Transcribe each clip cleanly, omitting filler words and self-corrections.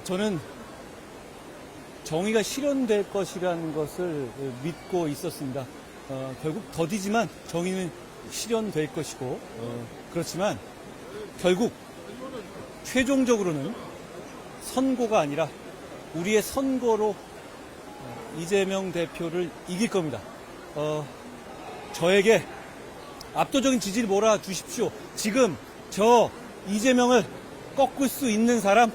저는 정의가 실현될 것이라는 것을 믿고 있었습니다. 결국 더디지만 정의는 실현될 것이고, 그렇지만 결국 최종적으로는 선고가 아니라 우리의 선거로 이재명 대표를 이길 겁니다. 저에게 압도적인 지지를 몰아주십시오. 지금 저 이재명을 꺾을 수 있는 사람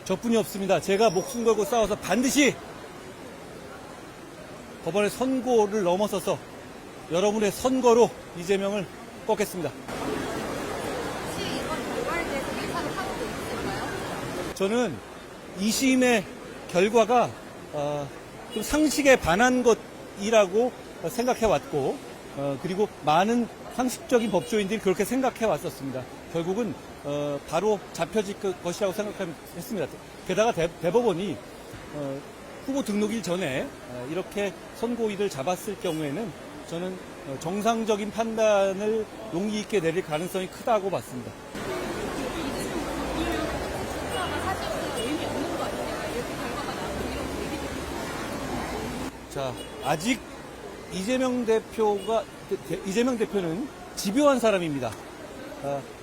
저뿐이 없습니다. 제가 목숨 걸고 싸워서 반드시 법원의 선고를 넘어서서 여러분의 선거로 이재명을 꺾겠습니다. 혹시 이번 결과에 대해서 예상을 하고 있을까요? 저는 2심의 결과가 좀 상식에 반한 것이라고 생각해 왔고, 그리고 많은 상식적인 법조인들이 그렇게 생각해 왔었습니다. 결국은 바로 잡혀질 것이라고 생각했습니다. 게다가 대법원이 후보 등록일 전에 이렇게 선고일을 잡았을 경우에는 저는 정상적인 판단을 용기 있게 내릴 가능성이 크다고 봤습니다. 자, 아직 이재명 대표는 집요한 사람입니다.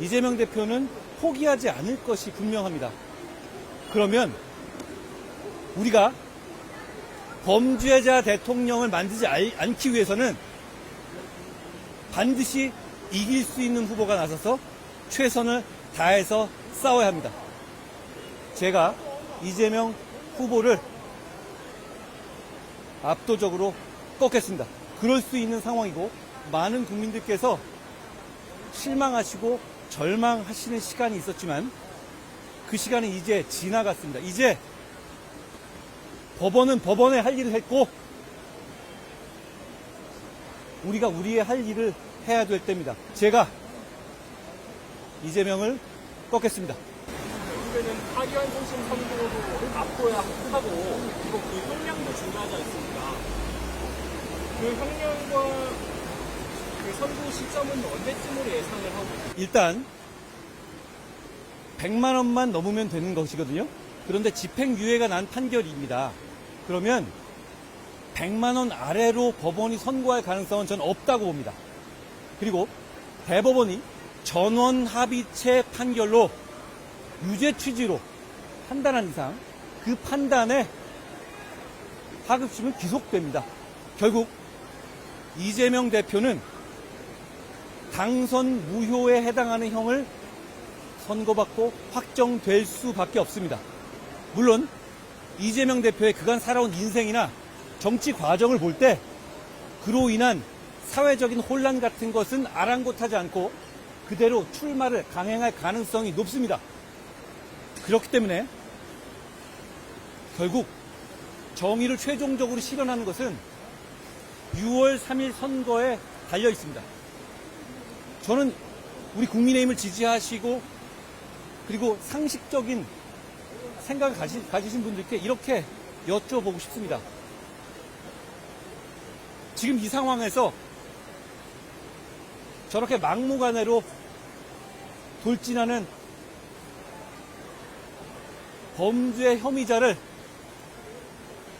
이재명 대표는 포기하지 않을 것이 분명합니다. 그러면 우리가 범죄자 대통령을 만들지 않기 위해서는 반드시 이길 수 있는 후보가 나서서 최선을 다해서 싸워야 합니다. 제가 이재명 후보를 압도적으로 꺾겠습니다. 그럴 수 있는 상황이고, 많은 국민들께서 실망하시고 절망하시는 시간이 있었지만 그 시간은 이제 지나갔습니다. 이제 법원은 법원의 할 일을 했고, 우리가 우리의 할 일을 해야 될 때입니다. 제가 이재명을 꺾겠습니다. 결국에는 파기환 소심 선고도 앞둬야 하고, 그리고 그 형량도 중요하지 않습니까? 그 형량과 그 선고 시점은 언제쯤으로 예상을 하고? 일단 100만 원만 넘으면 되는 것이거든요. 그런데 집행유예가 난 판결입니다. 그러면 100만 원 아래로 법원이 선고할 가능성은 저는 없다고 봅니다. 그리고 대법원이 전원 합의체 판결로 유죄 취지로 판단한 이상 그 판단에 하급심은 기속됩니다. 결국 이재명 대표는 당선 무효에 해당하는 형을 선고받고 확정될 수밖에 없습니다. 물론 이재명 대표의 그간 살아온 인생이나 정치 과정을 볼 때 그로 인한 사회적인 혼란 같은 것은 아랑곳하지 않고 그대로 출마를 강행할 가능성이 높습니다. 그렇기 때문에 결국 정의를 최종적으로 실현하는 것은 6월 3일 선거에 달려 있습니다. 저는 우리 국민의힘을 지지하시고 그리고 상식적인 생각을 가지신 분들께 이렇게 여쭤보고 싶습니다. 지금 이 상황에서 저렇게 막무가내로 돌진하는 범죄 혐의자를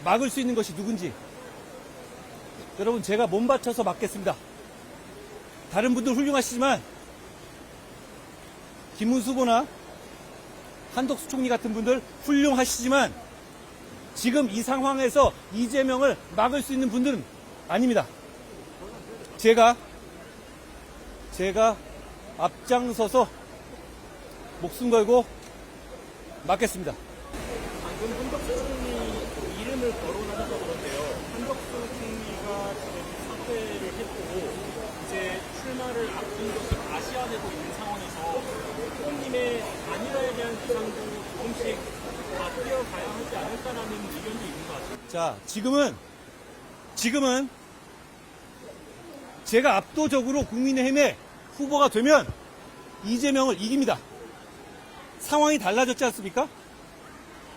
막을 수 있는 것이 누군지 여러분, 제가 몸바쳐서 막겠습니다. 다른 분들 훌륭하시지만 김문수 후보나 한덕수 총리 같은 분들 훌륭하시지만 지금 이 상황에서 이재명을 막을 수 있는 분들은 아닙니다. 제가 앞장서서 목숨 걸고 막겠습니다. 방금 한덕수 총리 이름을 거론하셔서 그런데요. 한덕수 총리가 지금 사퇴를 했고 이제 출마를 앞둔 것이 아시아되고 있는 상황에서 후보님의 단일화에 대한 기상도 조금씩 바뀌어가야 하지 않을까라는 의견도 있는 것 같아요. 자, 지금은 제가 압도적으로 국민의힘의 후보가 되면 이재명을 이깁니다. 상황이 달라졌지 않습니까?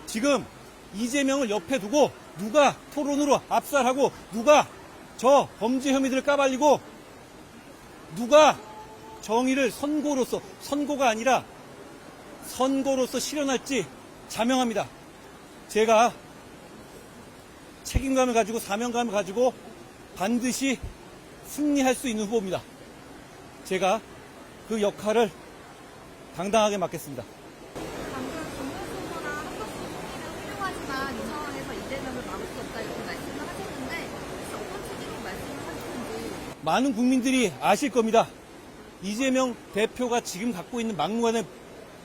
지금 이재명을 옆에 두고 누가 토론으로 압살하고 누가 저 범죄 혐의들을 까발리고 누가 정의를 선고가 아니라 선고로서 실현할지 자명합니다. 제가 책임감을 가지고 사명감을 가지고 반드시 승리할 수 있는 후보입니다. 제가 그 역할을 당당하게 맡겠습니다. 방금 정문수 후보랑 한덕수 총리는 훌륭하지만 이 상황에서 이재명을 막을 수 없다 이렇게 말씀을 하셨는데 어떤 취지로 말씀을 하시는지. 많은 국민들이 아실 겁니다. 이재명 대표가 지금 갖고 있는 막무가내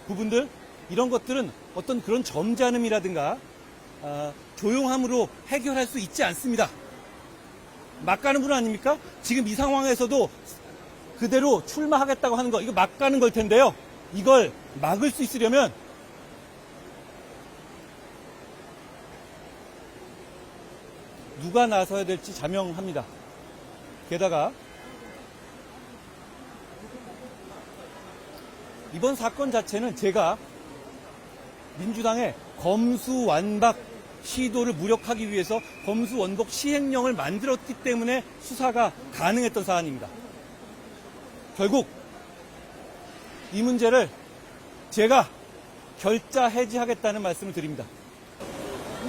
부분들, 이런 것들은 어떤 그런 점잖음이라든가 조용함으로 해결할 수 있지 않습니다. 막 가는 분 아닙니까? 지금 이 상황에서도 그대로 출마하겠다고 하는 거, 이거 막 가는 걸 텐데요. 이걸 막을 수 있으려면 누가 나서야 될지 자명합니다. 게다가 이번 사건 자체는 제가 민주당의 검수완박 시도를 무력하기 위해서 검수원복 시행령을 만들었기 때문에 수사가 가능했던 사안입니다. 결국 이 문제를 제가 결자 해지하겠다는 말씀을 드립니다.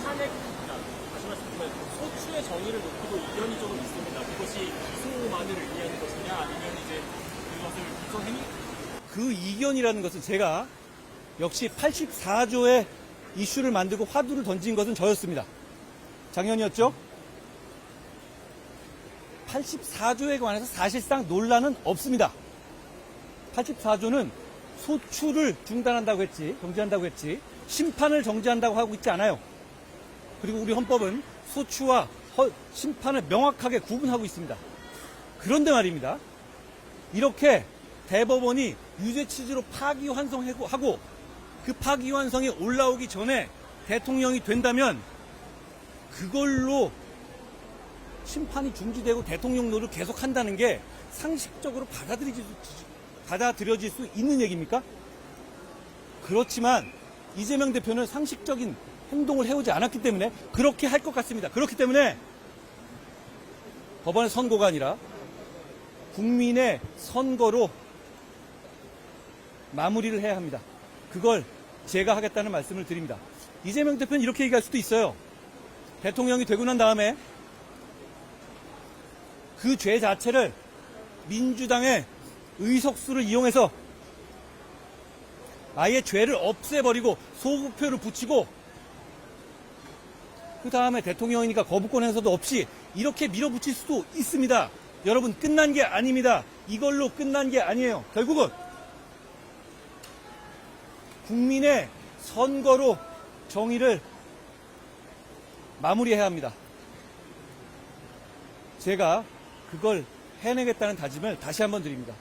탄핵, 다시 말씀드리면 소추의 정의를 놓고도 이견이 조금 있습니다. 그것이 기소만을 의미하는 것이냐, 아니면 이제 그것을 기소행위? 그 이견이라는 것은 제가 역시 84조의 이슈를 만들고 화두를 던진 것은 저였습니다. 작년이었죠? 84조에 관해서 사실상 논란은 없습니다. 84조는 소추를 중단한다고 했지, 정지한다고 했지, 심판을 정지한다고 하고 있지 않아요. 그리고 우리 헌법은 소추와 심판을 명확하게 구분하고 있습니다. 그런데 말입니다. 이렇게 대법원이 유죄 취지로 파기환송하고 그 파기환송이 올라오기 전에 대통령이 된다면 그걸로 심판이 중지되고 대통령 노를 계속한다는 게 상식적으로 받아들여질 수 있는 얘기입니까? 그렇지만 이재명 대표는 상식적인 행동을 해오지 않았기 때문에 그렇게 할 것 같습니다. 그렇기 때문에 법원의 선고가 아니라 국민의 선거로 마무리를 해야 합니다. 그걸 제가 하겠다는 말씀을 드립니다. 이재명 대표는 이렇게 얘기할 수도 있어요. 대통령이 되고 난 다음에 그 죄 자체를 민주당의 의석수를 이용해서 아예 죄를 없애버리고 소부표를 붙이고 그 다음에 대통령이니까 거부권에서도 없이 이렇게 밀어붙일 수도 있습니다. 여러분, 끝난 게 아닙니다. 이걸로 끝난 게 아니에요. 결국은 국민의 선거로 정의를 마무리해야 합니다. 제가 그걸 해내겠다는 다짐을 다시 한번 드립니다.